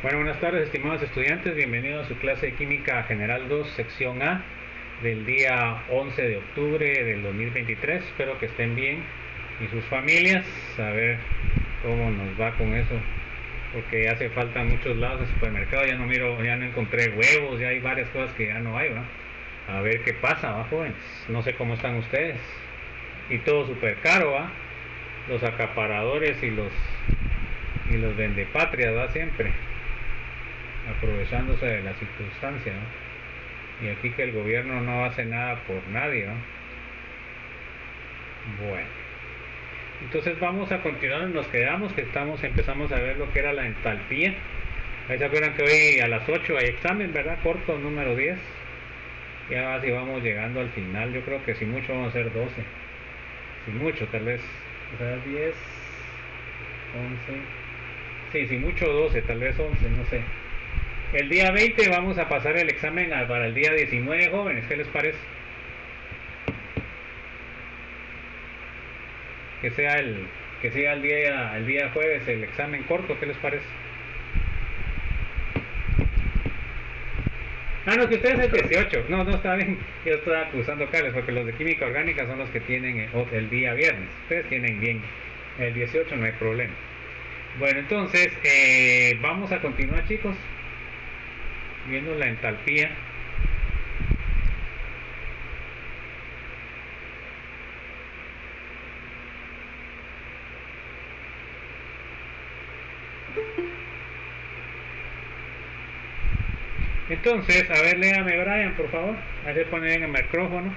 Bueno, buenas tardes, estimados estudiantes. Bienvenidos a su clase de Química General 2, sección A, del día 11 de octubre del 2023. Espero que estén bien y sus familias. A ver cómo nos va con eso, porque hace falta en muchos lados de supermercado. Ya no encontré huevos, ya hay varias cosas que ya no hay, ¿va? A ver qué pasa, ¿va, jóvenes? No sé cómo están ustedes. Y todo súper caro, ¿va? Los acaparadores y los vendepatrias, ¿va? Siempre aprovechándose de la circunstancia, ¿no? Y aquí que el gobierno no hace nada por nadie, ¿no? Bueno, entonces vamos a continuar, nos quedamos, empezamos a ver lo que era la entalpía. Ahí se acuerdan que hoy a las 8 hay examen, ¿verdad? Corto, número 10. Ya así vamos llegando al final, yo creo que si mucho vamos a hacer 12. Si mucho, tal vez, o sea, 10, 11. Sí, si mucho 12, tal vez 11, no sé. El día 20 vamos a pasar el examen para el día 19, jóvenes. ¿Qué les parece? Que sea el día jueves el examen corto. ¿Qué les parece? Ah, no, que ustedes el 18. No, no, está bien. Yo estaba cruzando cables porque los de química orgánica son los que tienen el día viernes. Ustedes tienen bien el 18, no hay problema. Bueno, entonces vamos a continuar, chicos, viendo la entalpía. Entonces, a ver, léame, Brian, por favor. A ver, ponen en el micrófono.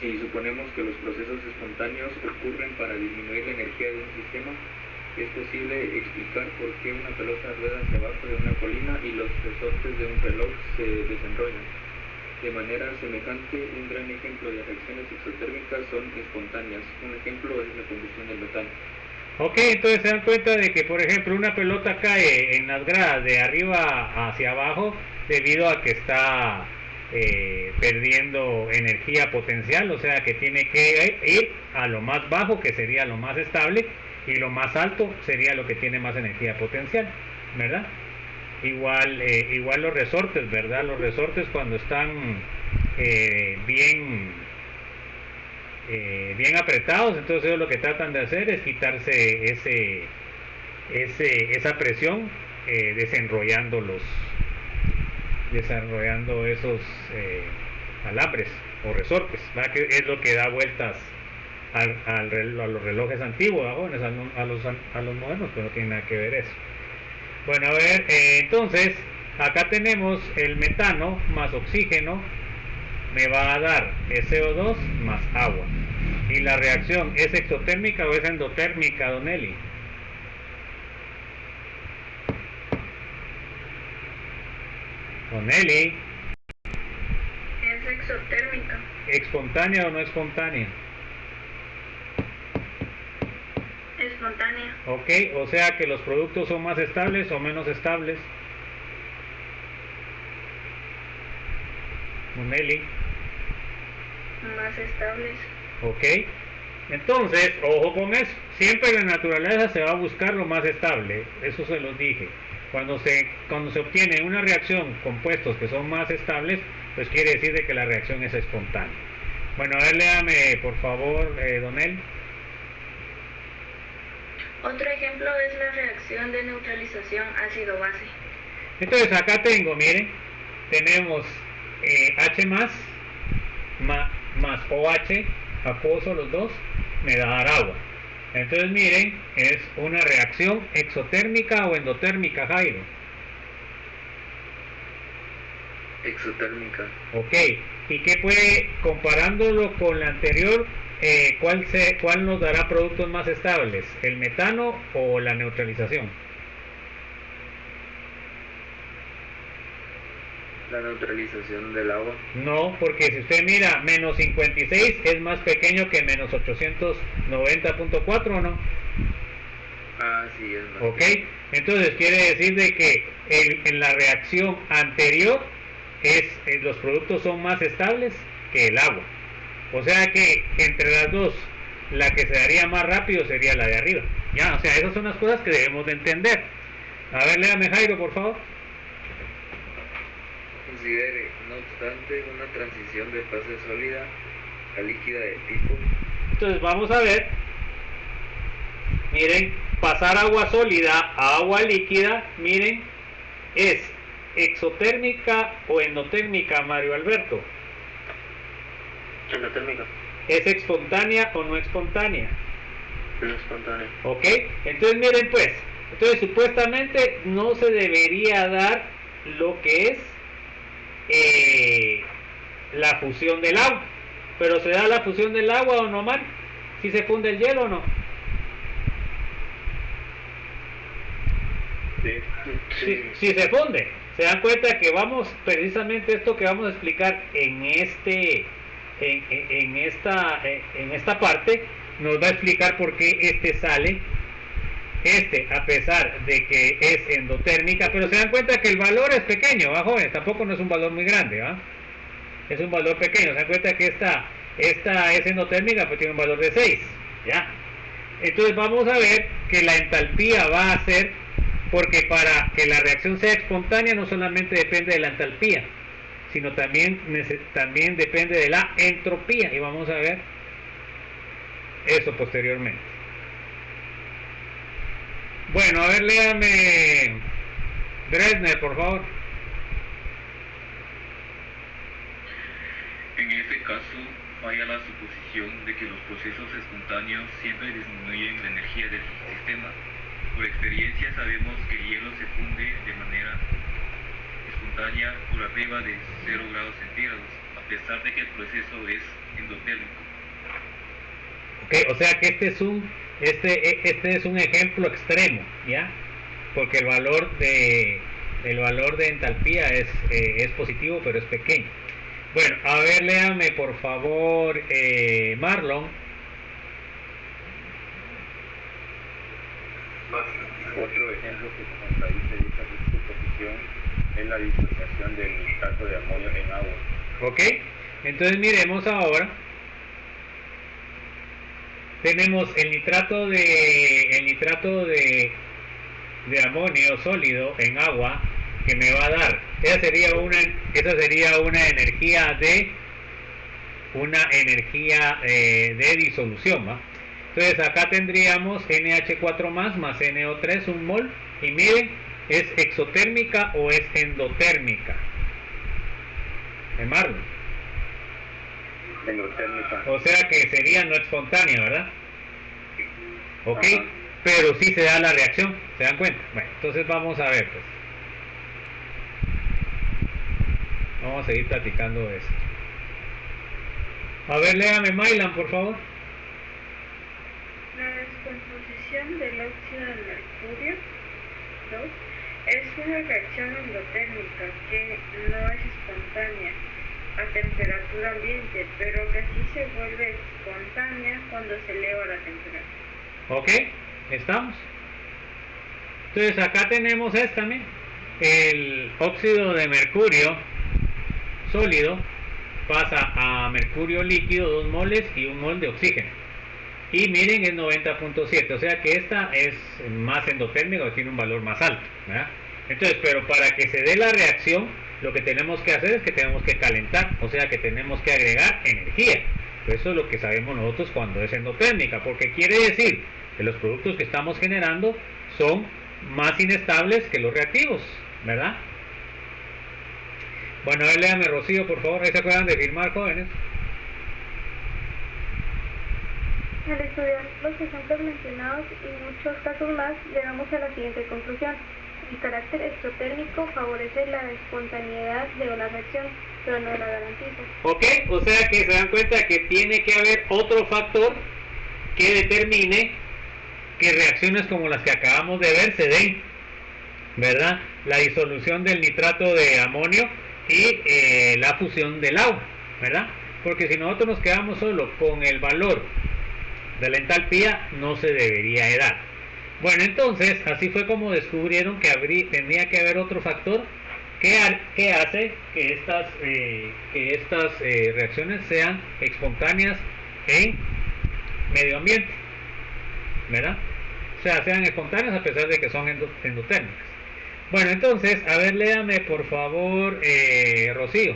Si suponemos que los procesos espontáneos ocurren para disminuir la energía de un sistema, es posible explicar por qué una pelota rueda hacia abajo de una colina y los resortes de un reloj se desenrollan. De manera semejante, un gran ejemplo de reacciones exotérmicas son espontáneas. Un ejemplo es la combustión del metano. Ok, entonces se dan cuenta de que, por ejemplo, una pelota cae en las gradas de arriba hacia abajo debido a que está perdiendo energía potencial, o sea que tiene que ir a lo más bajo, que sería lo más estable, y lo más alto sería lo que tiene más energía potencial, ¿verdad? Igual los resortes, ¿verdad? Los resortes cuando están bien apretados, entonces ellos lo que tratan de hacer es quitarse esa presión desenrollando esos alambres o resortes, ¿verdad? Que es lo que da vueltas a los relojes antiguos, a los modernos, pero no tiene nada que ver eso. Bueno, a ver, entonces acá tenemos el metano más oxígeno me va a dar SO2 más agua. ¿Y la reacción es exotérmica o es endotérmica, Don Eli? Don Eli. Es exotérmica. ¿Espontánea o no espontánea? Espontánea. Ok, o sea que los productos son más estables o menos estables. Don Eli. Más estables. Ok, entonces, ojo con eso. Siempre en la naturaleza se va a buscar lo más estable. Eso se los dije. Cuando se obtiene una reacción compuestos que son más estables, pues quiere decir de que la reacción es espontánea. Bueno, a ver, léame por favor, Donel. Otro ejemplo es la reacción de neutralización ácido-base. Entonces acá tengo, miren, tenemos H más OH, acuoso los dos, me da a dar agua. Entonces miren, es una reacción exotérmica o endotérmica, Jairo. Exotérmica. Ok, ¿y qué puede, comparándolo con la anterior, cuál nos dará productos más estables? ¿El metano o la neutralización? La neutralización del agua. No, porque si usted mira, menos 56 es más pequeño que menos 890.4, ¿o no? Ah, sí, es más. Ok, entonces quiere decir de que en la reacción anterior los productos son más estables que el agua. O sea que entre las dos, la que se daría más rápido sería la de arriba. Ya, o sea, esas son las cosas que debemos de entender. A ver, léame Jairo, por favor. Considere, no obstante, una transición de fase sólida a líquida de tipo. Entonces vamos a ver. Miren, pasar agua sólida a agua líquida, miren, es exotérmica o endotérmica, Mario Alberto. Endotérmica. ¿Es espontánea o no espontánea? No espontánea. ¿Ok? Entonces miren pues, entonces supuestamente no se debería dar lo que es la fusión del agua. Pero ¿se da la fusión del agua o no, Mario? ¿Si se funde el hielo o no? Si se funde. Se dan cuenta que vamos, precisamente esto que vamos a explicar en esta parte, nos va a explicar por qué sale, a pesar de que es endotérmica, pero se dan cuenta que el valor es pequeño, ¿va, jóvenes? Tampoco no es un valor muy grande, ¿va? Es un valor pequeño. Se dan cuenta que esta es endotérmica, pues tiene un valor de 6, ¿ya? Entonces vamos a ver que la entalpía va a ser, porque para que la reacción sea espontánea no solamente depende de la entalpía, sino también depende de la entropía, y vamos a ver eso posteriormente. Bueno, a ver, léame Dresner, por favor. En este caso, falla la suposición de que los procesos espontáneos siempre disminuyen la energía del sistema. Por experiencia sabemos que el hielo se funde de manera espontánea por arriba de 0 grados centígrados, a pesar de que el proceso es endotérmico. Okay, o sea que este es un ejemplo extremo, ¿ya? Porque el valor de entalpía es positivo, pero es pequeño. Bueno, a ver, léame por favor, Marlon. Otro ejemplo que contradice dicha suposición es la disociación del nitrato de amonio en agua. Ok, entonces miremos ahora. Tenemos el nitrato de amonio sólido en agua que me va a dar. Esa sería una energía de disolución, ¿va? Entonces acá tendríamos NH4 más NO3, un mol, y miren, ¿es exotérmica o es endotérmica? Marlon. Endotérmica. O sea que sería no espontánea, ¿verdad? Ok, Ajá. pero sí se da la reacción, ¿se dan cuenta? Bueno, entonces vamos a ver, pues. Vamos a seguir platicando de esto. A ver, léame Mailan, por favor. La descomposición del óxido de mercurio 2 es una reacción endotérmica que no es espontánea a temperatura ambiente, pero que sí se vuelve espontánea cuando se eleva la temperatura. Ok, estamos. Entonces acá tenemos también el óxido de mercurio sólido pasa a mercurio líquido, 2 moles y 1 mol de oxígeno. Y miren, es 90.7, o sea que esta es más endotérmica, tiene un valor más alto, ¿verdad? Entonces, pero para que se dé la reacción, lo que tenemos que hacer es que tenemos que calentar, o sea que tenemos que agregar energía. Eso es lo que sabemos nosotros cuando es endotérmica, porque quiere decir que los productos que estamos generando son más inestables que los reactivos, ¿verdad? Bueno, a ver, léame Rocío, por favor. ¿Ahí se acuerdan de firmar, jóvenes? Al estudiar los ejemplos mencionados y muchos casos más, llegamos a la siguiente conclusión. El carácter exotérmico favorece la espontaneidad de una reacción, pero no la garantiza. Ok, o sea que se dan cuenta que tiene que haber otro factor que determine que reacciones como las que acabamos de ver se den, ¿verdad? La disolución del nitrato de amonio y la fusión del agua, ¿verdad? Porque si nosotros nos quedamos solo con el valor de la entalpía, no se debería de dar. Bueno, entonces así fue como descubrieron que tendría que haber otro factor que hace que estas reacciones sean espontáneas en medio ambiente, ¿verdad? O sea, sean espontáneas a pesar de que son endotérmicas. Bueno, entonces, a ver, léame por favor, Rocío.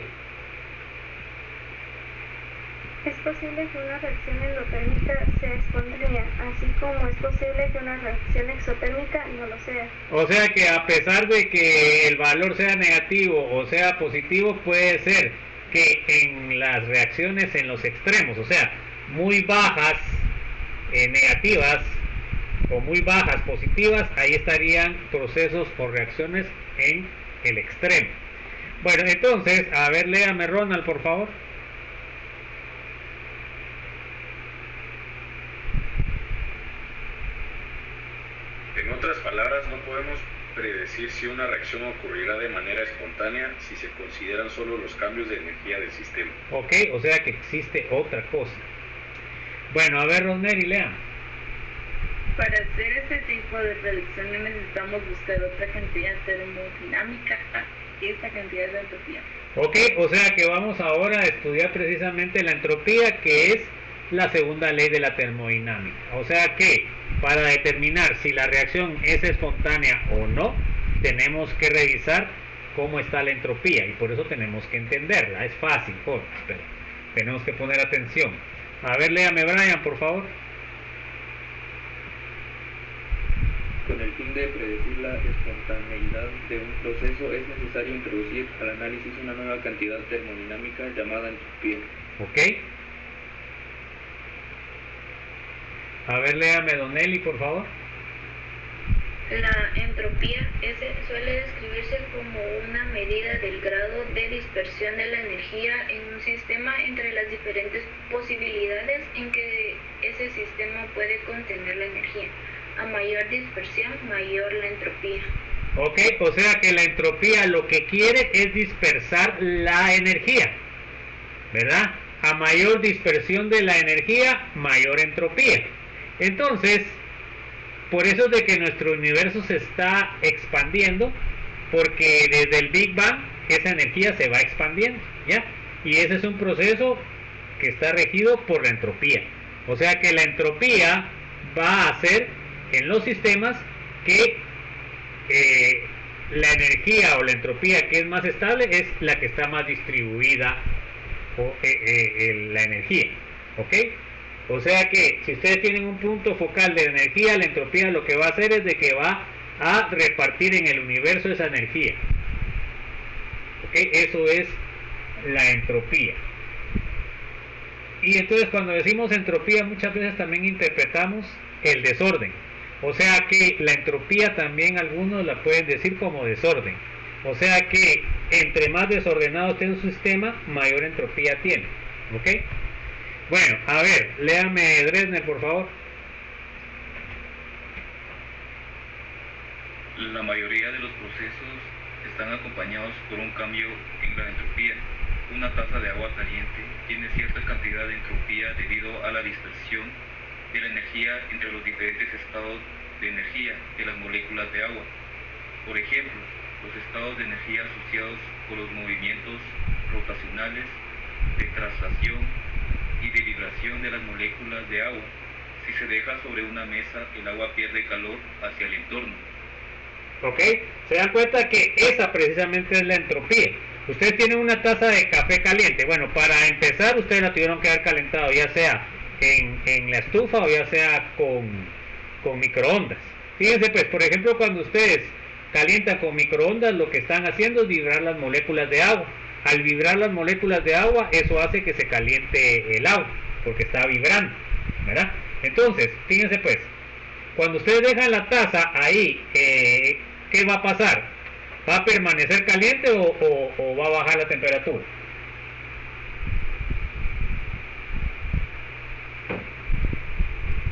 Es posible que una reacción endotérmica sea espontánea, así como es posible que una reacción exotérmica no lo sea. O sea que a pesar de que el valor sea negativo o sea positivo, puede ser que en las reacciones en los extremos, o sea, muy bajas negativas o muy bajas positivas, ahí estarían procesos o reacciones en el extremo. Bueno, entonces, a ver, léame Ronald, por favor. En otras palabras, no podemos predecir si una reacción ocurrirá de manera espontánea si se consideran solo los cambios de energía del sistema. Ok, o sea que existe otra cosa. Bueno, a ver, Rosemary, lea. Para hacer este tipo de predicciones necesitamos buscar otra cantidad termodinámica, esta cantidad de entropía. Ok, o sea que vamos ahora a estudiar precisamente la entropía, que es la segunda ley de la termodinámica. O sea que para determinar si la reacción es espontánea o no, tenemos que revisar cómo está la entropía y por eso tenemos que entenderla. Es fácil, pero tenemos que poner atención. A ver, léame Brian, por favor. Con el fin de predecir la espontaneidad de un proceso es necesario introducir al análisis una nueva cantidad termodinámica llamada entropía. Ok. A ver, léame Donelli, por favor. La entropía suele describirse como una medida del grado de dispersión de la energía en un sistema entre las diferentes posibilidades en que ese sistema puede contener la energía. A mayor dispersión, mayor la entropía. Ok, o sea que la entropía lo que quiere es dispersar la energía, ¿verdad? A mayor dispersión de la energía, mayor entropía. Entonces, por eso es de que nuestro universo se está expandiendo, porque desde el Big Bang esa energía se va expandiendo, ¿ya? Y ese es un proceso que está regido por la entropía. O sea que la entropía va a hacer en los sistemas que la energía o la entropía que es más estable es la que está más distribuida, la energía, ¿ok? O sea que si ustedes tienen un punto focal de energía, la entropía lo que va a hacer es de que va a repartir en el universo esa energía, ¿ok? Eso es la entropía. Y entonces cuando decimos entropía muchas veces también interpretamos el desorden. O sea que la entropía también algunos la pueden decir como desorden. O sea que entre más desordenado esté un sistema, mayor entropía tiene. ¿Ok? Bueno, a ver, léame Dresner, por favor. La mayoría de los procesos están acompañados por un cambio en la entropía. Una taza de agua caliente tiene cierta cantidad de entropía debido a la dispersión de la energía entre los diferentes estados de energía de las moléculas de agua. Por ejemplo, los estados de energía asociados con los movimientos rotacionales, de traslación y de vibración de las moléculas de agua. Si se deja sobre una mesa, el agua pierde calor hacia el entorno. ¿Ok? Se dan cuenta que esa precisamente es la entropía. Ustedes tienen una taza de café caliente. Bueno, para empezar ustedes la tuvieron que haber calentado, ya sea en la estufa o ya sea con microondas. Fíjense pues, por ejemplo, cuando ustedes calientan con microondas, lo que están haciendo es vibrar las moléculas de agua. Al vibrar las moléculas de agua, eso hace que se caliente el agua, porque está vibrando, ¿verdad? Entonces, fíjense pues, cuando ustedes dejan la taza ahí, ¿qué va a pasar? ¿Va a permanecer caliente o va a bajar la temperatura?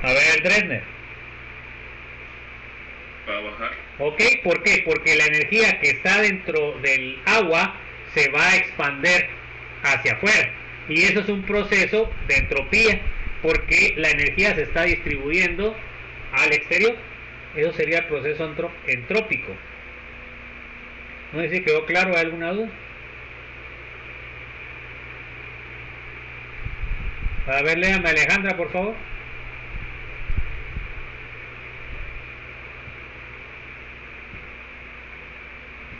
A ver, Dresner. Va a bajar. ¿Ok? ¿Por qué? Porque la energía que está dentro del agua se va a expandir hacia afuera. Y eso es un proceso de entropía, porque la energía se está distribuyendo al exterior. Eso sería el proceso entrópico. No sé si quedó claro. ¿Hay alguna duda? A ver, léame Alejandra, por favor.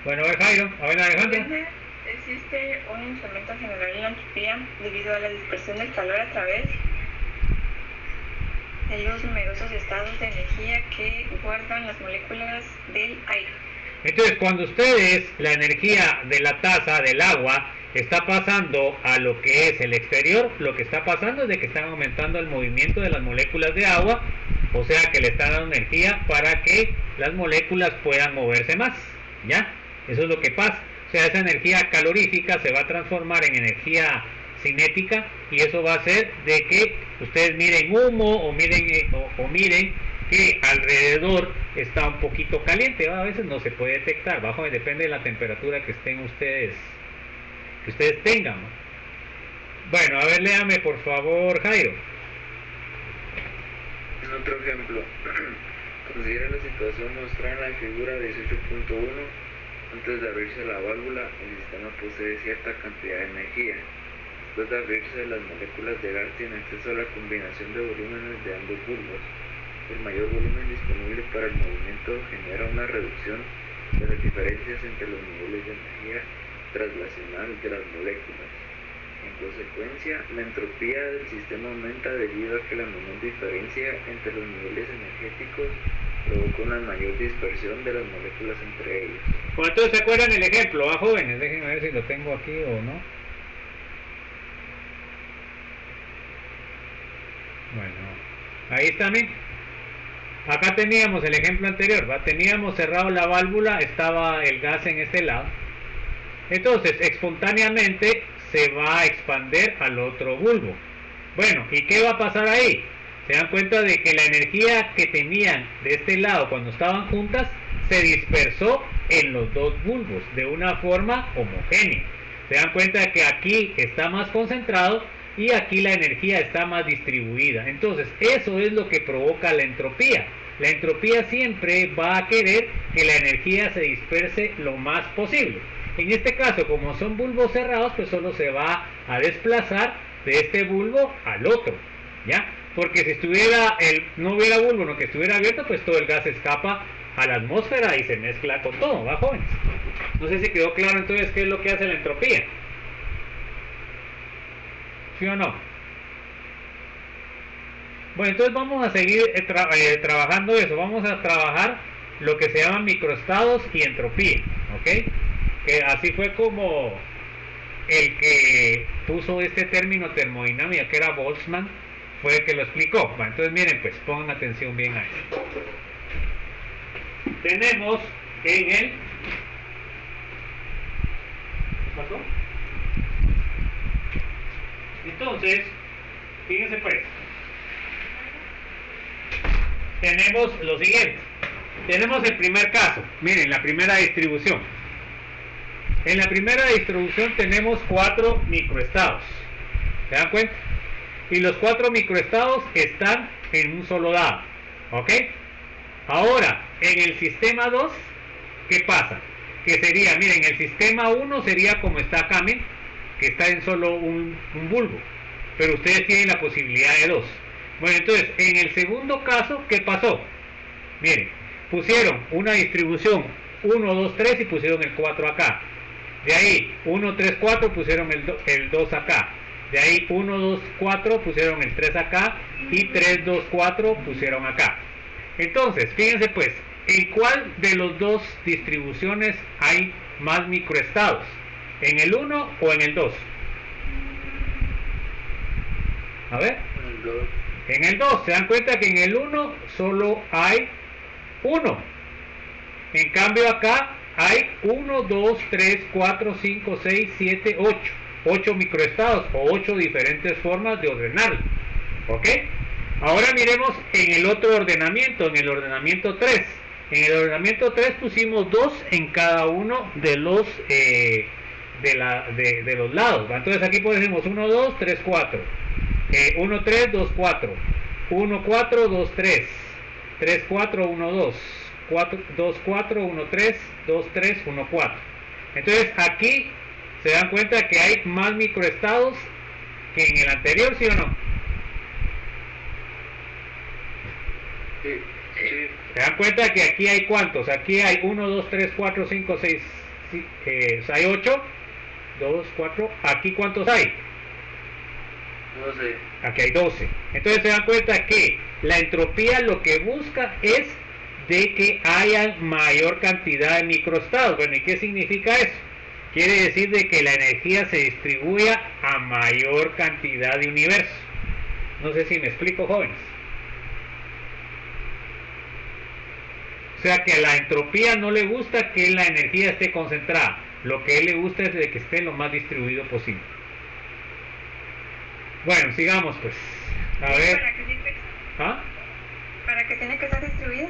Bueno, a ver Jairo, a ver Alejandro. Existe un incremento general en la entropía debido a la dispersión del calor a través de los numerosos estados de energía que guardan las moléculas del aire. Entonces, cuando ustedes, la energía de la taza del agua está pasando a lo que es el exterior, lo que está pasando es de que están aumentando el movimiento de las moléculas de agua, o sea que le están dando energía para que las moléculas puedan moverse más, ¿ya? Eso es lo que pasa. O sea, esa energía calorífica se va a transformar en energía cinética y eso va a hacer de que ustedes miren humo o miren que alrededor está un poquito caliente, ¿va? A veces no se puede detectar, depende de la temperatura que estén ustedes tengan. Bueno, a ver, léame por favor, Jairo. En otro ejemplo, considera la situación mostrada en la figura 18.1. Antes de abrirse la válvula, el sistema posee cierta cantidad de energía. Después de abrirse, las moléculas de gas tienen acceso a la combinación de volúmenes de ambos bulbos. El mayor volumen disponible para el movimiento genera una reducción de las diferencias entre los niveles de energía translacional de las moléculas. En consecuencia, la entropía del sistema aumenta debido a que la menor diferencia entre los niveles energéticos provoca una mayor dispersión de las moléculas entre ellos. Bueno, entonces se acuerdan el ejemplo, jóvenes, déjenme ver si lo tengo aquí o no. Bueno, ahí está, miren. Acá teníamos el ejemplo anterior, ¿va? Teníamos cerrado la válvula, estaba el gas en este lado. Entonces, espontáneamente se va a expandir al otro bulbo. Bueno, ¿y qué va a pasar ahí? Se dan cuenta de que la energía que tenían de este lado cuando estaban juntas se dispersó en los dos bulbos de una forma homogénea. Se dan cuenta de que aquí está más concentrado y aquí la energía está más distribuida. Entonces, eso es lo que provoca la entropía. La entropía siempre va a querer que la energía se disperse lo más posible. En este caso, como son bulbos cerrados, pues solo se va a desplazar de este bulbo al otro, ¿ya? Porque si no hubiera bulbo, no que estuviera abierto, pues todo el gas escapa a la atmósfera y se mezcla con todo, ¿va, jóvenes? No sé si quedó claro entonces qué es lo que hace la entropía. ¿Sí o no? Bueno, entonces vamos a seguir trabajando eso. Vamos a trabajar lo que se llama microestados y entropía, ¿ok? Que así fue como el que puso este término termodinámica, que era Boltzmann, fue el que lo explicó. Bueno, entonces miren, pues pongan atención bien a esto. Tenemos en el... ¿Qué pasó? Entonces, fíjense pues, tenemos lo siguiente. Tenemos el primer caso, miren, la primera distribución. En la primera distribución tenemos 4 microestados, ¿se dan cuenta? Y los 4 microestados están en un solo dado, ¿ok? Ahora, en el sistema 2, ¿qué pasa? Que sería, miren, el sistema 1 sería como está acá, miren, que está en solo un bulbo, pero ustedes tienen la posibilidad de 2. Bueno, entonces, en el segundo caso, ¿qué pasó? Miren, pusieron una distribución 1, 2, 3 y pusieron el 4 acá. De ahí 1, 3, 4 pusieron el 2 acá. De ahí 1, 2, 4 pusieron el 3 acá. Y 3, 2, 4 pusieron acá. Entonces, fíjense pues, ¿en cuál de los dos distribuciones hay más microestados? ¿En el 1 o en el 2? A ver. En el 2. Se dan cuenta que en el 1 solo hay 1. En cambio acá hay 1, 2, 3, 4, 5, 6, 7, 8. 8 microestados o 8 diferentes formas de ordenarlo. ¿Ok? Ahora miremos en el otro ordenamiento, en el ordenamiento 3. En el ordenamiento 3 pusimos 2 en cada uno de los de los lados. Entonces aquí ponemos 1, 2, 3, 4. 1, 3, 2, 4. 1, 4, 2, 3. 3, 4, 1, 2. 2, 4, 1, 3, 2, 3, 1, 4. Entonces aquí se dan cuenta que hay más microestados que en el anterior, ¿sí o no? Sí. Se dan cuenta que aquí hay ¿cuántos? Aquí hay 1, 2, 3, 4, 5, 6, hay 8, 2, 4, aquí ¿cuántos hay? 12. Aquí hay 12. Entonces se dan cuenta que la entropía lo que busca es de que haya mayor cantidad de microestados. Bueno, ¿y qué significa eso? Quiere decir de que la energía se distribuya a mayor cantidad de universos. No sé si me explico, jóvenes. O sea que a la entropía no le gusta que la energía esté concentrada. Lo que a él le gusta es de que esté lo más distribuido posible. Bueno, sigamos pues. A ver. ¿Para qué sirve? ¿Ah? ¿Para qué tiene que estar distribuida?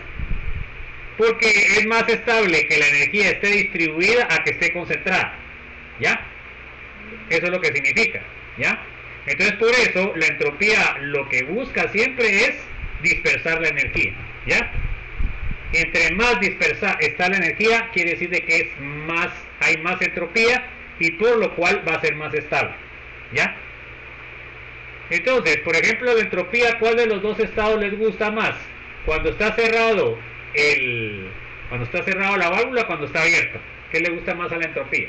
Porque es más estable que la energía esté distribuida a que esté concentrada. ¿Ya? Eso es lo que significa. ¿Ya? Entonces por eso la entropía lo que busca siempre es dispersar la energía. ¿Ya? Entre más dispersa está la energía, quiere decir de que hay más entropía y por lo cual va a ser más estable. ¿Ya? Entonces, por ejemplo, la entropía, ¿cuál de los dos estados les gusta más? Cuando está cerrado la válvula, cuando está abierta. ¿Qué le gusta más a la entropía?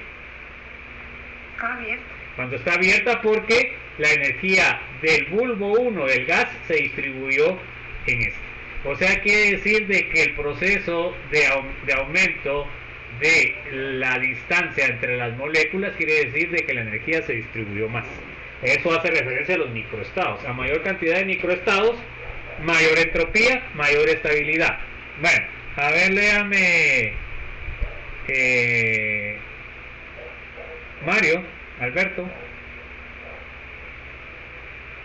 Abierta. Cuando está abierta, porque la energía del bulbo 1 del gas se distribuyó en este. O sea, quiere decir de que el proceso de aumento de la distancia entre las moléculas quiere decir de que la energía se distribuyó más. Eso hace referencia a los microestados. A mayor cantidad de microestados, mayor entropía, mayor estabilidad. Bueno, a ver, léame Mario, Alberto.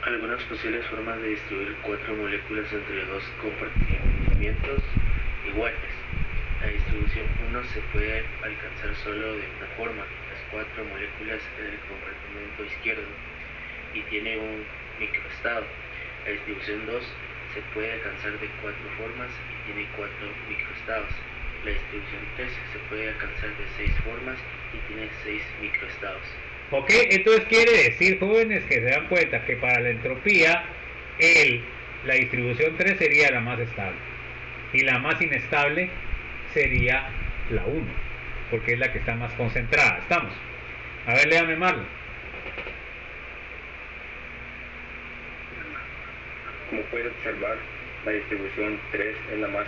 Algunas posibles formas de distribuir 4 moléculas entre 2 compartimientos iguales. La distribución 1 se puede alcanzar solo de una forma, las 4 moléculas en el compartimento izquierdo, y tiene un microestado. La distribución 2 se puede alcanzar de 4 formas y tiene 4 microestados. La distribución 3 se puede alcanzar de 6 formas y tiene 6 microestados. Ok, entonces quiere decir, jóvenes, que se dan cuenta que para la entropía la distribución 3 sería la más estable y la más inestable sería la 1, porque es la que está más concentrada. ¿Estamos? A ver, léame Marlon. Como puede observar, la distribución 3 es la más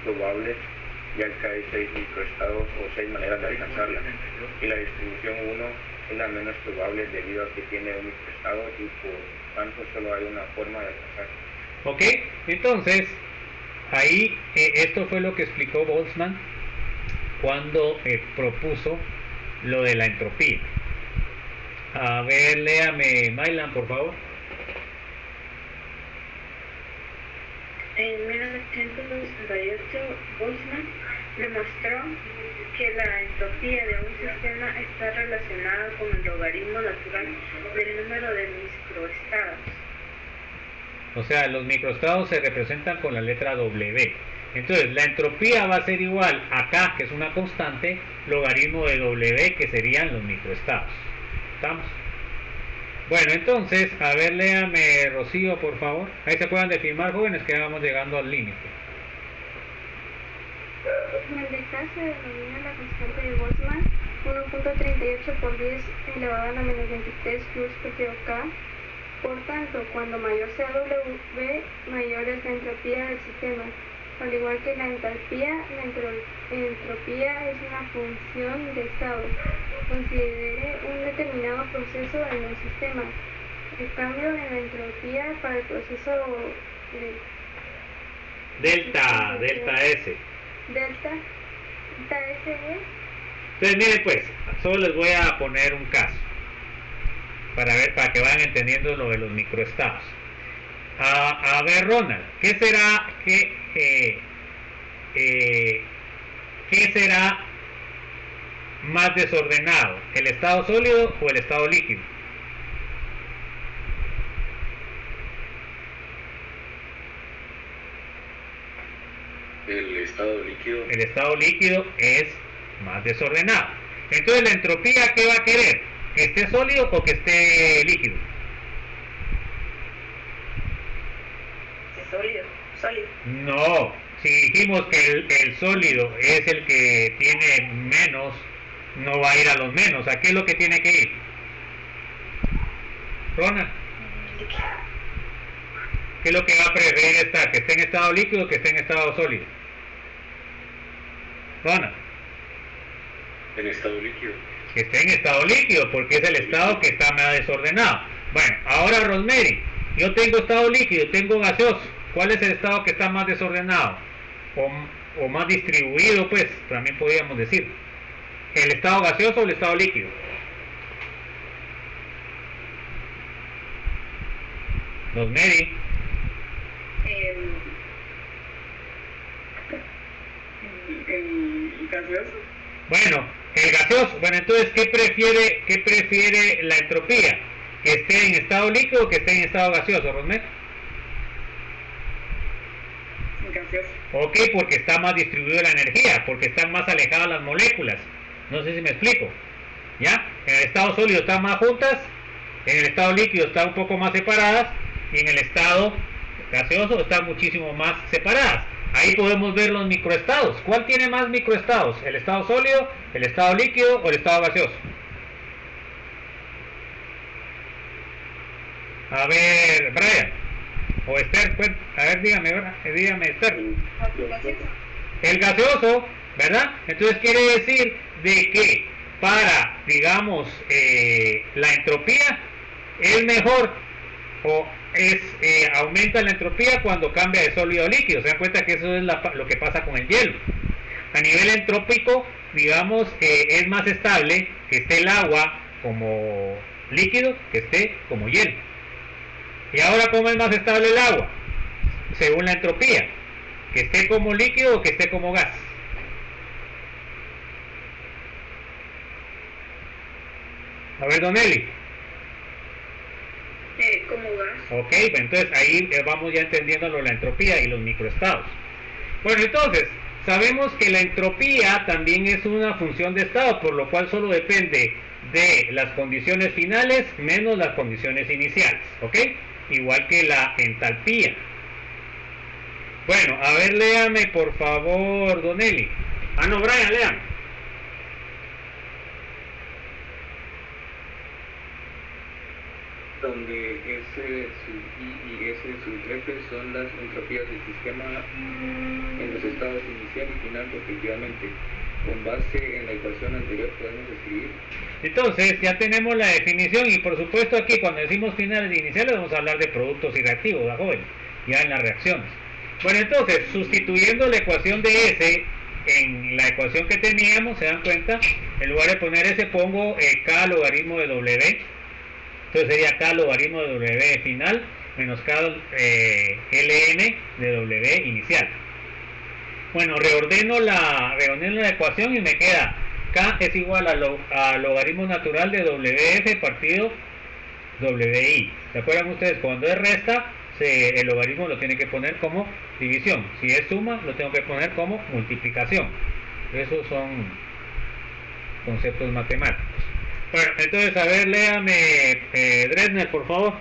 probable, ya que hay 6 microestados o 6 maneras de alcanzarla, y la distribución 1 es la menos probable debido a que tiene un microestado y por tanto solo hay una forma de alcanzarla. Ok, entonces ahí esto fue lo que explicó Boltzmann cuando propuso lo de la entropía. A ver, léame Mylan, por favor. En 1968, Boltzmann demostró que la entropía de un sistema está relacionada con el logaritmo natural del número de microestados. O sea, los microestados se representan con la letra W. Entonces, la entropía va a ser igual acá, que es una constante, logaritmo de W, que serían los microestados. ¿Estamos? Bueno, entonces, a ver, léame Rocío, por favor. Ahí se puedan firmar, jóvenes, que vamos llegando al límite. En el descanso se denomina la constante de Boltzmann 1.38 por 10 elevado a la menos 23 joules por kg. Por tanto, cuando mayor sea W, mayor es la entropía del sistema. Al igual que la entalpía, la entropía es una función de estado. Considere un determinado proceso en un sistema. El cambio en la entropía para el proceso de Delta S. Delta S es. Entonces, miren pues, solo les voy a poner un caso para que vayan entendiendo lo de los microestados. A ver, Ronald, ¿qué será más desordenado, el estado sólido o el estado líquido? El estado líquido. El estado líquido es más desordenado. Entonces, la entropía, ¿qué va a querer? ¿Que esté sólido o que esté líquido? Sólido. No, si dijimos que el sólido es el que tiene menos no va a ir a los menos. ¿A qué es lo que tiene que ir? Rona, ¿qué es lo que va a preferir estar? ¿Que esté en estado líquido o que esté en estado sólido? Rona. En estado líquido. Que esté en estado líquido, porque es el estado que está más desordenado. Bueno, ahora Rosemary, yo tengo estado líquido, tengo gaseoso. ¿Cuál es el estado que está más desordenado? O más distribuido, pues, también podríamos decir. ¿El estado gaseoso o el estado líquido? Rosemary. El gaseoso. Bueno, el gaseoso. Bueno, entonces, ¿qué prefiere la entropía? ¿Que esté en estado líquido o que esté en estado gaseoso, Rosemary? Gaseoso. Ok, porque está más distribuida la energía, porque están más alejadas las moléculas. No sé si me explico. ¿Ya? En el estado sólido están más juntas, en el estado líquido están un poco más separadas, y en el estado gaseoso están muchísimo más separadas. Ahí podemos ver los microestados. ¿Cuál tiene más microestados? ¿El estado sólido, el estado líquido o el estado gaseoso? A ver, Brian o Esther, pues, a ver, dígame Esther. El gaseoso, ¿verdad? Entonces quiere decir de que para, digamos, la entropía es mejor o aumenta la entropía cuando cambia de sólido a líquido. Se dan cuenta que eso es lo que pasa con el hielo. A nivel entrópico, digamos, es más estable que esté el agua como líquido que esté como hielo. Y ahora, ¿cómo es más estable el agua? Según la entropía, que esté como líquido o que esté como gas. A ver, Don Eli. Como gas. Ok, entonces ahí vamos ya entendiendo la entropía y los microestados. Bueno, entonces, sabemos que la entropía también es una función de estado, por lo cual solo depende de las condiciones finales menos las condiciones iniciales, ¿ok? Igual que la entalpía. Bueno, a ver, léame por favor, Don Eli. Ah, no, Brian, léame. Donde S sub I y S sub F son las entropías del sistema en los estados inicial y final respectivamente. Con base en la ecuación anterior podemos escribir. Entonces ya tenemos la definición y por supuesto aquí cuando decimos finales e iniciales vamos a hablar de productos y reactivos, ¿verdad, joven? Ya en las reacciones. Bueno, entonces sustituyendo la ecuación de S en la ecuación que teníamos, se dan cuenta, en lugar de poner S pongo K logaritmo de W. Entonces sería K logaritmo de W final menos K ln de W inicial. Bueno, reordeno la ecuación y me queda K es igual a logaritmo natural de WF partido WI. ¿Se acuerdan ustedes? Cuando es resta, el logaritmo lo tiene que poner como división. Si es suma, lo tengo que poner como multiplicación. Esos son conceptos matemáticos. Bueno, entonces, a ver, léame Dresner, por favor.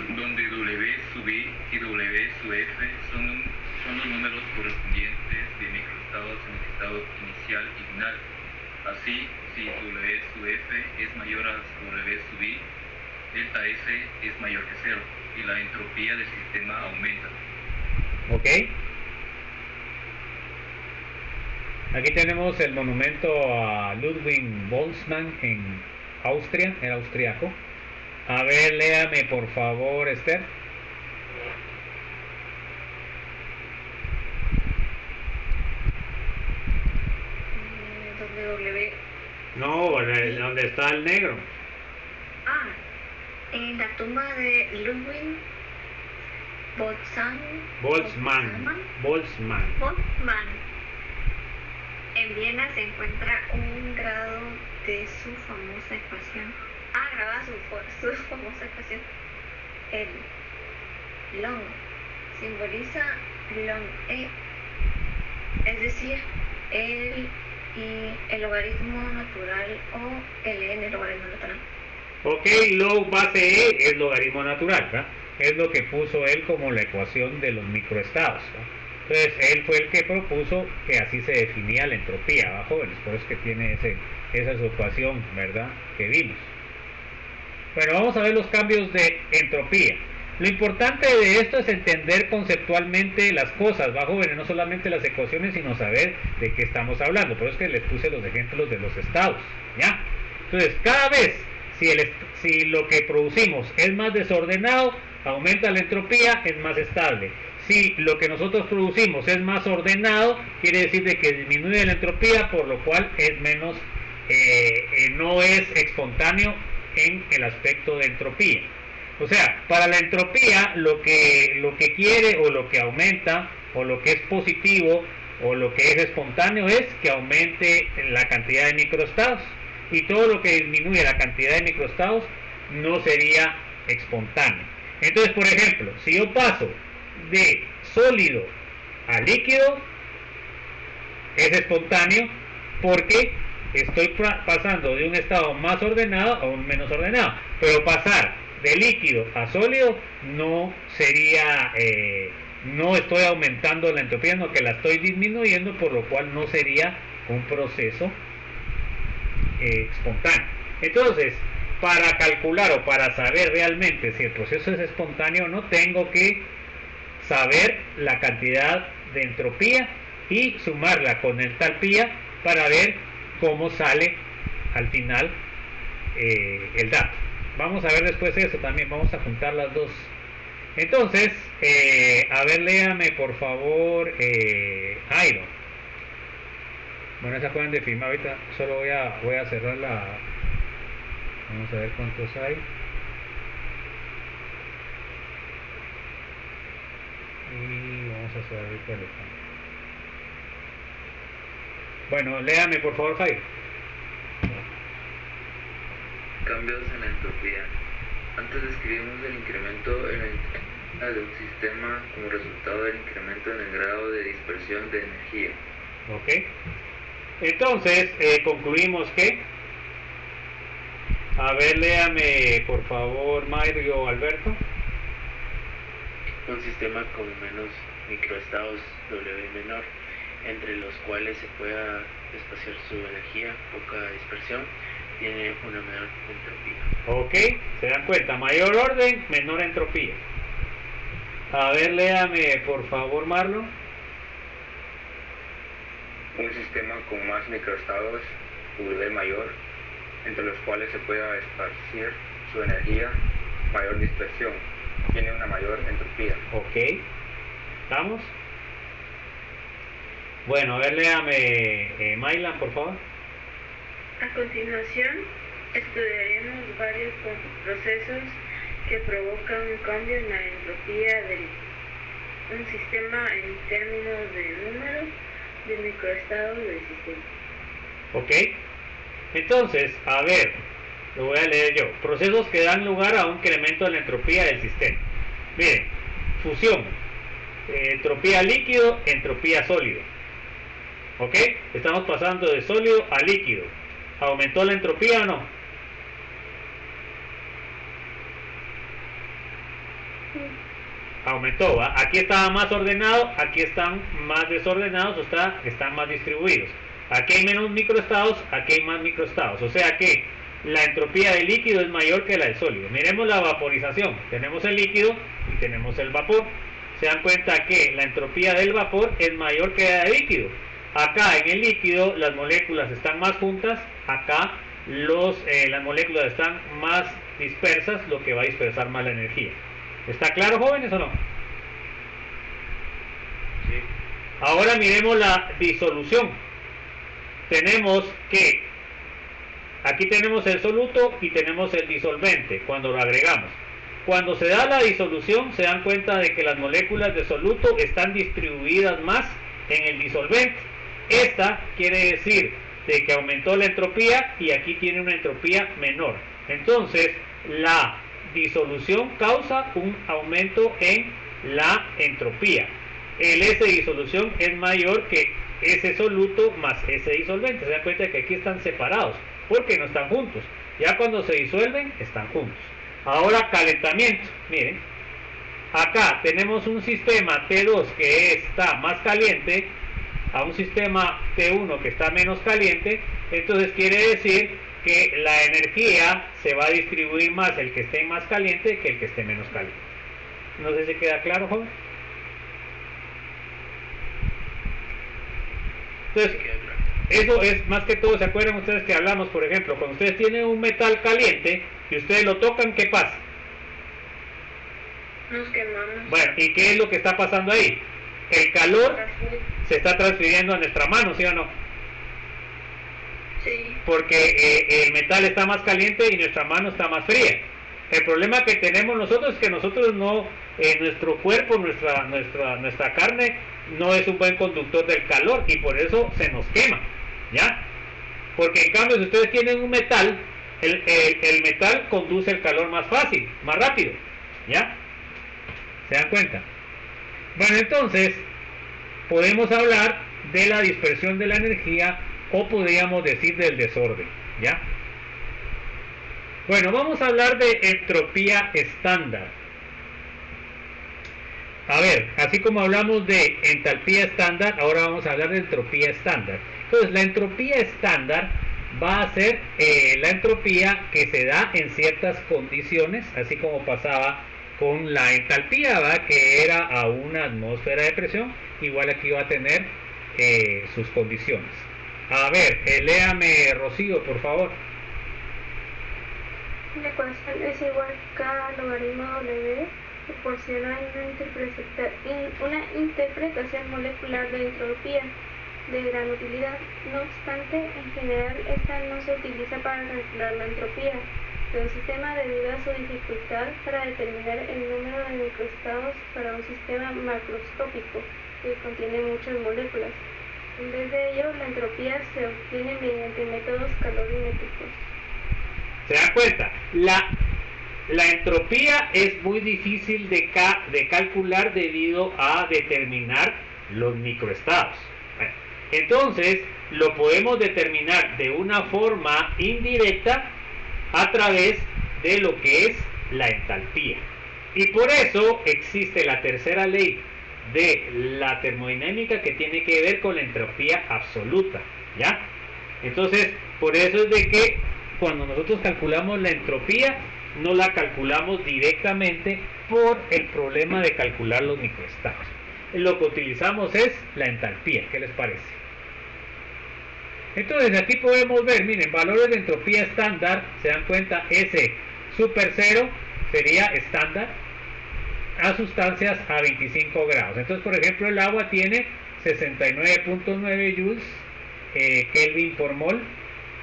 Donde W sub I y W sub F son los números correspondientes de microestados en el estado inicial y final. Así, si W sub F es mayor a W sub I, delta S es mayor que cero y la entropía del sistema aumenta. Ok. Aquí tenemos el monumento a Ludwig Boltzmann en Austria, era austriaco. A ver, léame por favor, Esther. W. No, donde está el negro. Ah, en la tumba de Ludwig Boltzmann. En Viena se encuentra un grado de su famosa ecuación. Graba su famosa ecuación. El long simboliza long e, es decir, el logaritmo natural o el n logaritmo natural. Ok, log base e es logaritmo natural, ¿verdad? Es lo que puso él como la ecuación de los microestados, ¿verdad? Entonces él fue el que propuso que así se definía la entropía, ¿va, jóvenes? Por eso es que tiene esa ecuación, ¿verdad?, que vimos. Bueno, vamos a ver los cambios de entropía. Lo importante de esto es entender conceptualmente las cosas, ¿va, jóvenes? No solamente las ecuaciones, sino saber de qué estamos hablando. Por eso es que les puse los ejemplos de los estados, ¿ya? Entonces, cada vez, si lo que producimos es más desordenado, aumenta la entropía, es más estable. Si lo que nosotros producimos es más ordenado, quiere decir de que disminuye la entropía, por lo cual es menos, no es espontáneo en el aspecto de entropía. O sea, para la entropía lo que quiere o lo que aumenta o lo que es positivo o lo que es espontáneo es que aumente la cantidad de microestados, y todo lo que disminuye la cantidad de microestados no sería espontáneo. Entonces, por ejemplo, si yo paso de sólido a líquido, es espontáneo porque estoy pasando de un estado más ordenado a un menos ordenado. Pero pasar de líquido a sólido no sería, no estoy aumentando la entropía, sino que la estoy disminuyendo, por lo cual no sería un proceso espontáneo. Entonces, para calcular o para saber realmente si el proceso es espontáneo o no, tengo que saber la cantidad de entropía y sumarla con entalpía para ver cómo sale al final el dato. Vamos a ver después eso también, vamos a juntar las dos. Entonces, a ver, léame por favor, Jairo. Bueno, se acuerdan de firmar ahorita, solo voy a cerrar la... Vamos a ver cuántos hay. Y vamos a cerrar el teléfono. Bueno, léame por favor, Jairo. Cambios en la entropía. Antes describimos el incremento en la entropía de un sistema como resultado del incremento en el grado de dispersión de energía. Ok. Entonces, concluimos que... A ver, léame por favor, Mario Alberto. Un sistema con menos microestados W menor, entre los cuales se pueda espaciar su energía, poca dispersión, tiene una menor entropía. Ok, se dan cuenta, mayor orden, menor entropía. A ver, léame por favor, Marlon. Un sistema con más microestados, W mayor, entre los cuales se pueda esparcir su energía, mayor dispersión, tiene una mayor entropía. Ok, ¿estamos? Bueno, a ver, léame Maylan, por favor. A continuación, estudiaremos varios procesos que provocan un cambio en la entropía de un sistema en términos de número de microestados del sistema. Ok, entonces, a ver, lo voy a leer yo. Procesos que dan lugar a un incremento de la entropía del sistema. Miren, fusión, entropía líquido, entropía sólido. Ok, estamos pasando de sólido a líquido. ¿Aumentó la entropía o no? Aumentó, ¿va? Aquí estaba más ordenado, aquí están más desordenados, o sea, están más distribuidos. Aquí hay menos microestados, aquí hay más microestados. O sea que la entropía del líquido es mayor que la del sólido. Miremos la vaporización. Tenemos el líquido y tenemos el vapor. Se dan cuenta que la entropía del vapor es mayor que la del líquido. Acá en el líquido las moléculas están más juntas, acá las moléculas están más dispersas, lo que va a dispersar más la energía. ¿Está claro, jóvenes, o no? Sí. Ahora miremos la disolución. Tenemos que aquí tenemos el soluto y tenemos el disolvente cuando lo agregamos. Cuando se da la disolución se dan cuenta de que las moléculas de soluto están distribuidas más en el disolvente. Esta quiere decir de que aumentó la entropía y aquí tiene una entropía menor. Entonces la disolución causa un aumento en la entropía. El S de disolución es mayor que ese soluto más ese disolvente. Se dan cuenta de que aquí están separados porque no están juntos. Ya cuando se disuelven están juntos. Ahora calentamiento. Miren, acá tenemos un sistema T2 que está más caliente a un sistema T1 que está menos caliente, entonces quiere decir que la energía se va a distribuir más el que esté más caliente que el que esté menos caliente. No sé si queda claro, joven. Entonces, eso es más que todo, ¿se acuerdan ustedes que hablamos, por ejemplo, cuando ustedes tienen un metal caliente y ustedes lo tocan, ¿qué pasa? Nos quemamos. Bueno, ¿y qué es lo que está pasando ahí? El calor se está transfiriendo a nuestra mano, ¿sí o no? Sí. Porque el metal está más caliente y nuestra mano está más fría. El problema que tenemos nosotros es que nosotros no, nuestro cuerpo, nuestra carne no es un buen conductor del calor y por eso se nos quema, ¿ya? Porque en cambio si ustedes tienen un metal, el metal conduce el calor más fácil, más rápido, ¿ya? ¿Se dan cuenta? Bueno, entonces podemos hablar de la dispersión de la energía o podríamos decir del desorden, ¿ya? Bueno, vamos a hablar de entropía estándar. A ver, así como hablamos de entalpía estándar, ahora vamos a hablar de entropía estándar. Entonces, la entropía estándar va a ser la entropía que se da en ciertas condiciones, así como pasaba con la entalpía, ¿verdad? Que era a una atmósfera de presión, igual aquí va a tener sus condiciones. A ver, léame, Rocío, por favor. La ecuación es igual K logaritmo W, proporciona una interpretación molecular de entropía de gran utilidad. No obstante, en general esta no se utiliza para calcular la entropía de un sistema debido a su dificultad para determinar el número de microestados para un sistema macroscópico que contiene muchas moléculas. En vez de ello, la entropía se obtiene mediante métodos calorimétricos. ¿Se dan cuenta? La entropía es muy difícil de calcular debido a determinar los microestados. Bueno, entonces, lo podemos determinar de una forma indirecta a través de lo que es la entalpía. Y por eso existe la tercera ley de la termodinámica que tiene que ver con la entropía absoluta, ¿ya? Entonces, por eso es de que cuando nosotros calculamos la entropía, no la calculamos directamente por el problema de calcular los microestados. Lo que utilizamos es la entalpía. ¿Qué les parece? Entonces aquí podemos ver, miren, valores de entropía estándar, se dan cuenta, S super 0 sería estándar a sustancias a 25 grados. Entonces, por ejemplo, el agua tiene 69.9 joules Kelvin por mol.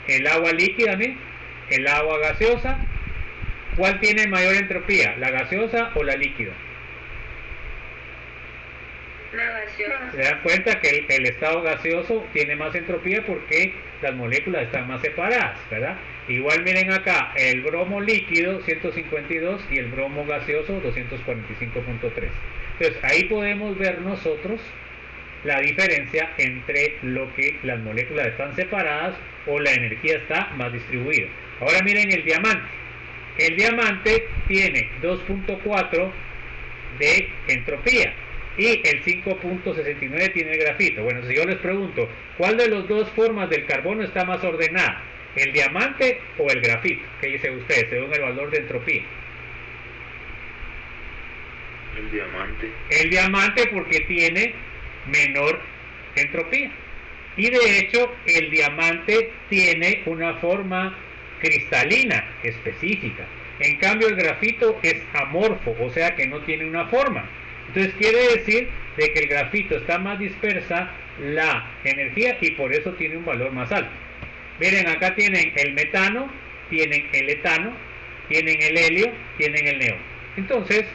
El agua líquida, miren, el agua gaseosa, ¿cuál tiene mayor entropía? ¿La gaseosa o la líquida? La gaseosa. Se dan cuenta que el estado gaseoso tiene más entropía porque las moléculas están más separadas, ¿verdad? Igual miren acá, el bromo líquido 152 y el bromo gaseoso 245.3. Entonces ahí podemos ver nosotros la diferencia entre lo que las moléculas están separadas o la energía está más distribuida. Ahora miren el diamante. El diamante tiene 2.4 de entropía y el 5.69 tiene el grafito. Bueno, si yo les pregunto, ¿cuál de las dos formas del carbono está más ordenada? ¿El diamante o el grafito? ¿Qué dicen ustedes según el valor de entropía? El diamante. El diamante porque tiene menor entropía. Y de hecho, el diamante tiene una forma cristalina específica. En cambio, el grafito es amorfo, o sea que no tiene una forma. Entonces quiere decir de que el grafito está más dispersa la energía y por eso tiene un valor más alto. Miren, acá tienen el metano, tienen el etano, tienen el helio, tienen el neón. Entonces,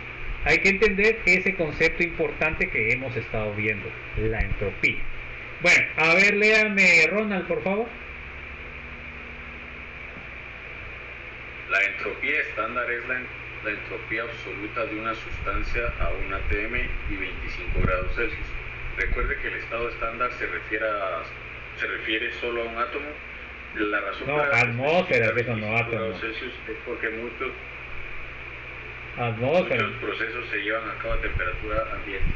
hay que entender ese concepto importante que hemos estado viendo, la entropía. Bueno, a ver, léame, Ronald, por favor. La entropía estándar es la entropía absoluta de una sustancia a 1 atm y 25 grados Celsius. Recuerde que el estado estándar se refiere solo a un átomo. La razón no, para atmósferas, eso no grados átomos. Celsius es porque muchos Atmósfera. Muchos procesos se llevan a cabo a temperatura ambiente.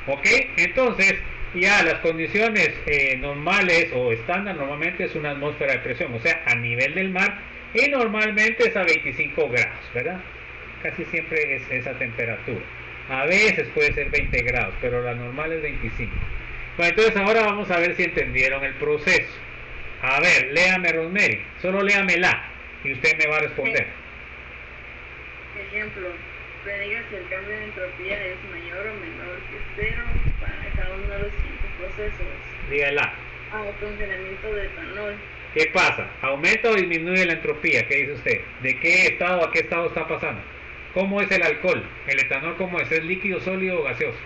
Ok, entonces ya las condiciones normales o estándar normalmente es una atmósfera de presión, o sea, a nivel del mar, y normalmente es a 25 grados, ¿verdad? Casi siempre es esa temperatura. A veces puede ser 20 grados, pero la normal es 25. Bueno, entonces ahora vamos a ver si entendieron el proceso. A ver, léame, Rosemary, solo léame la y usted me va a responder. Ejemplo, me diga si el cambio de entropía es mayor o menor que cero para cada uno de los siguientes procesos. Dígala. Al funcionamiento de etanol. ¿Qué pasa? ¿Aumenta o disminuye la entropía? ¿Qué dice usted? ¿De qué estado a qué estado está pasando? ¿Cómo es el alcohol? ¿El etanol cómo es? ¿Es líquido, sólido o gaseoso?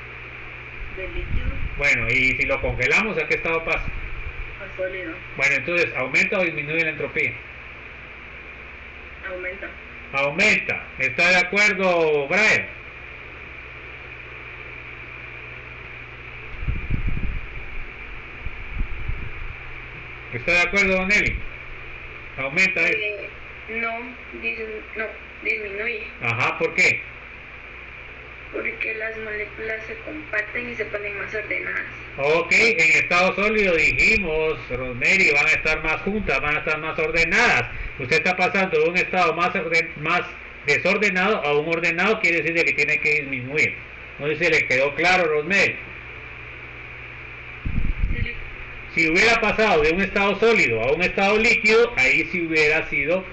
De líquido Bueno, y si lo congelamos, ¿a qué estado pasa? a sólido. Bueno, entonces, ¿aumenta o disminuye la entropía? Aumenta. Aumenta. ¿Está de acuerdo, Brian? ¿Está de acuerdo, Don Eli? Aumenta. No, disminuye. Ajá, ¿por qué? Porque las moléculas se compactan y se ponen más ordenadas. Ok, en estado sólido dijimos, Rosemary, van a estar más juntas, van a estar más ordenadas. Usted está pasando de un estado más desordenado a un ordenado, quiere decir que tiene que disminuir. No sé si le quedó claro, Rosemary. Si hubiera pasado de un estado sólido a un estado líquido, ahí sí hubiera sido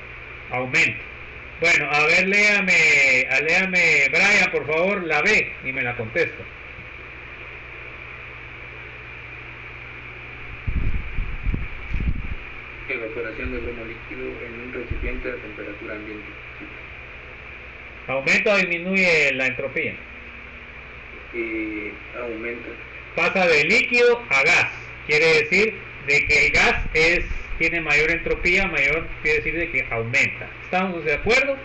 aumento. Bueno, a ver, léame, Brian, por favor, la B y me la contesta. Evaporación de bromo líquido en un recipiente a temperatura ambiente. ¿Aumenta o disminuye la entropía? Aumenta. Pasa de líquido a gas. Quiere decir de que el gas tiene mayor entropía, mayor quiere decir de que aumenta. ¿Estamos de acuerdo?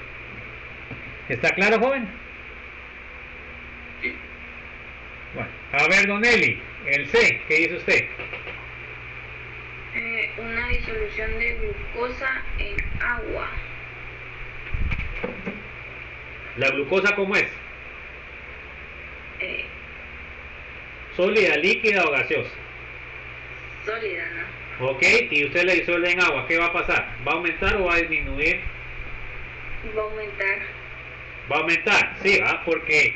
¿Está claro, joven? Sí. Bueno, a ver, Don Eli, el C, ¿qué dice usted? Una disolución de glucosa en agua. ¿La glucosa cómo es? Eh, ¿Sólida, líquida o gaseosa? Sólida, ¿no? Ok, y usted la disuelve en agua, ¿qué va a pasar? ¿Va a aumentar o va a disminuir? Va a aumentar. Va a aumentar, sí, porque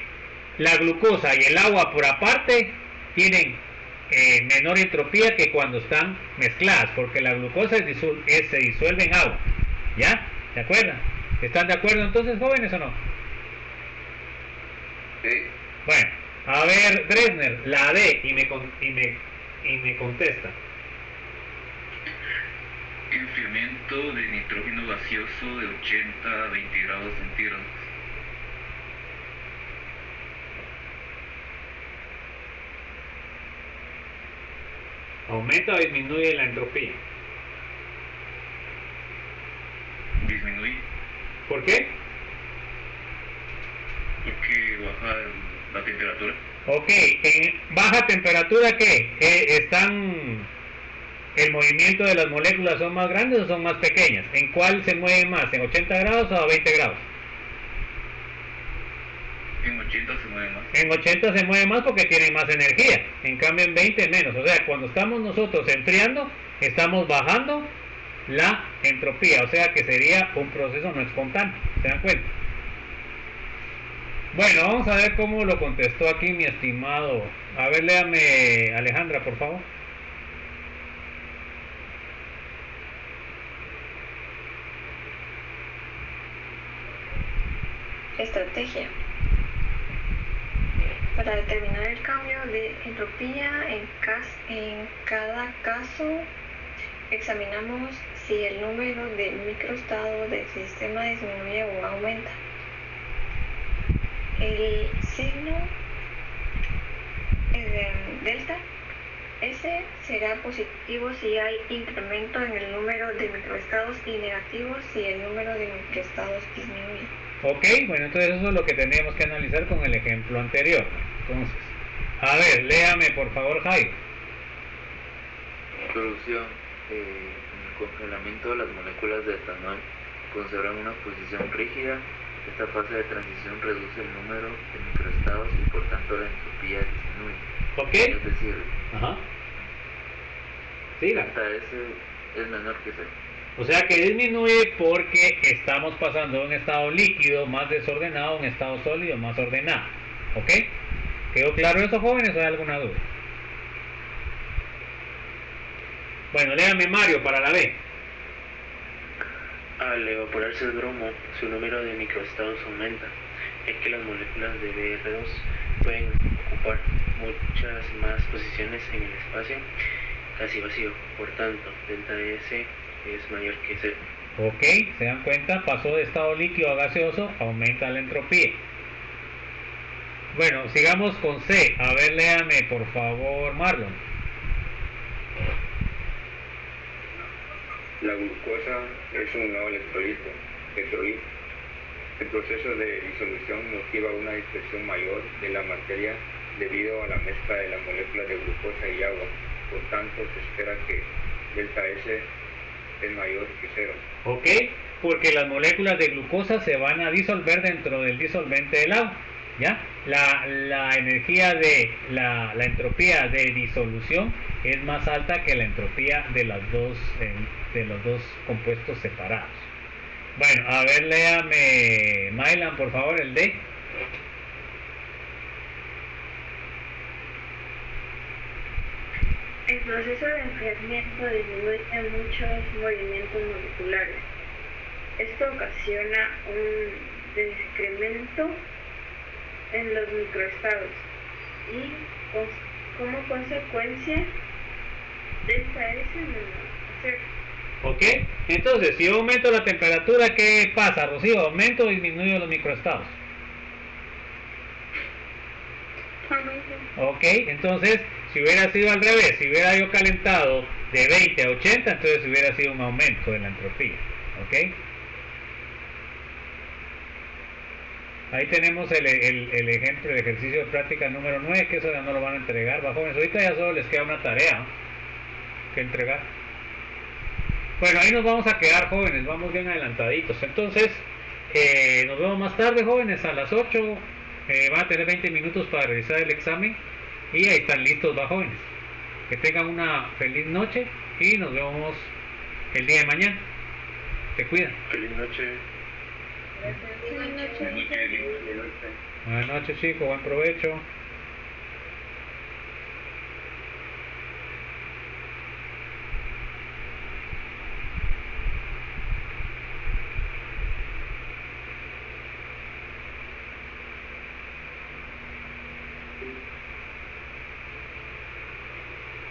la glucosa y el agua por aparte tienen menor entropía que cuando están mezcladas, porque la glucosa se disuelve en agua. ¿Ya? ¿Se acuerdan? ¿Están de acuerdo entonces, jóvenes, o no? Sí. Bueno, a ver, Dresner, la D y me contesta. Enfriamiento de nitrógeno gaseoso de 80 a 20 grados centígrados. ¿Aumenta o disminuye la entropía? Disminuye. ¿Por qué? Porque baja la temperatura. Ok, en baja temperatura, ¿qué? ¿El movimiento de las moléculas son más grandes o son más pequeñas? ¿En cuál se mueve más? ¿En 80 grados o a 20 grados? En 80 se mueve más. En 80 se mueve más porque tiene más energía, en cambio en 20 menos. O sea, cuando estamos nosotros enfriando, estamos bajando la entropía, o sea que sería un proceso no espontáneo. ¿Se dan cuenta? Bueno, vamos a ver cómo lo contestó aquí mi estimado. A ver, léame, Alejandra, por favor. Estrategia. Para determinar el cambio de entropía en cada caso, examinamos si el número de microestados del sistema disminuye o aumenta. El signo delta S será positivo si hay incremento en el número de microestados y negativo si el número de microestados disminuye. Ok, bueno, entonces eso es lo que tenemos que analizar con el ejemplo anterior. Entonces, a ver, léame por favor, Jairo. Solución. En el congelamiento de las moléculas de etanol conservan una posición rígida Esta fase de transición reduce el número de microestados y por tanto la entropía disminuye. ¿Ok? Es decir, Ajá. Siga. delta S es menor que cero. O sea que disminuye porque estamos pasando de un estado líquido más desordenado a un estado sólido más ordenado. ¿Ok? ¿Quedó claro eso, jóvenes, o hay alguna duda? Bueno, léame Mario para la B. Al evaporarse el bromo, su número de microestados aumenta, ya que las moléculas de Br2 pueden ocupar muchas más posiciones en el espacio casi vacío. Por tanto, delta S es mayor que cero. Ok, se dan cuenta, pasó de estado líquido a gaseoso, aumenta la entropía. Bueno, sigamos con C. A ver, léame por favor, Marlon. La glucosa es un nuevo electrolito. El proceso de disolución motiva una dispersión mayor de la materia debido a la mezcla de las moléculas de glucosa y agua. Por tanto, se espera que delta S es mayor que cero. Ok, porque las moléculas de glucosa se van a disolver dentro del disolvente del agua. ¿Ya? La energía de la entropía de disolución es más alta que la entropía de los dos compuestos separados. Bueno, a ver, léame, Mailan, por favor, el D. El proceso de enfriamiento disminuye muchos movimientos moleculares. Esto ocasiona un decremento en los microestados y como consecuencia delta S menor a cero. Ok, entonces si yo aumento la temperatura, ¿qué pasa, Rocío? ¿Aumento o disminuyo los microestados? Ok, entonces si hubiera sido al revés, si hubiera yo calentado de 20 a 80, entonces hubiera sido un aumento de la entropía. Ok, ahí tenemos el ejemplo, el ejercicio de práctica número 9, que eso ya no lo van a entregar, ¿va, jóvenes? Ahorita ya solo les queda una tarea que entregar. Bueno, ahí nos vamos a quedar, jóvenes, vamos bien adelantaditos. Entonces, nos vemos más tarde, jóvenes, a las 8. Van a tener 20 minutos para realizar el examen y ahí están listos, ¿va, jóvenes? Que tengan una feliz noche y nos vemos el día de mañana. Se cuidan. Feliz noche. Buenas noches, chicos, buen provecho.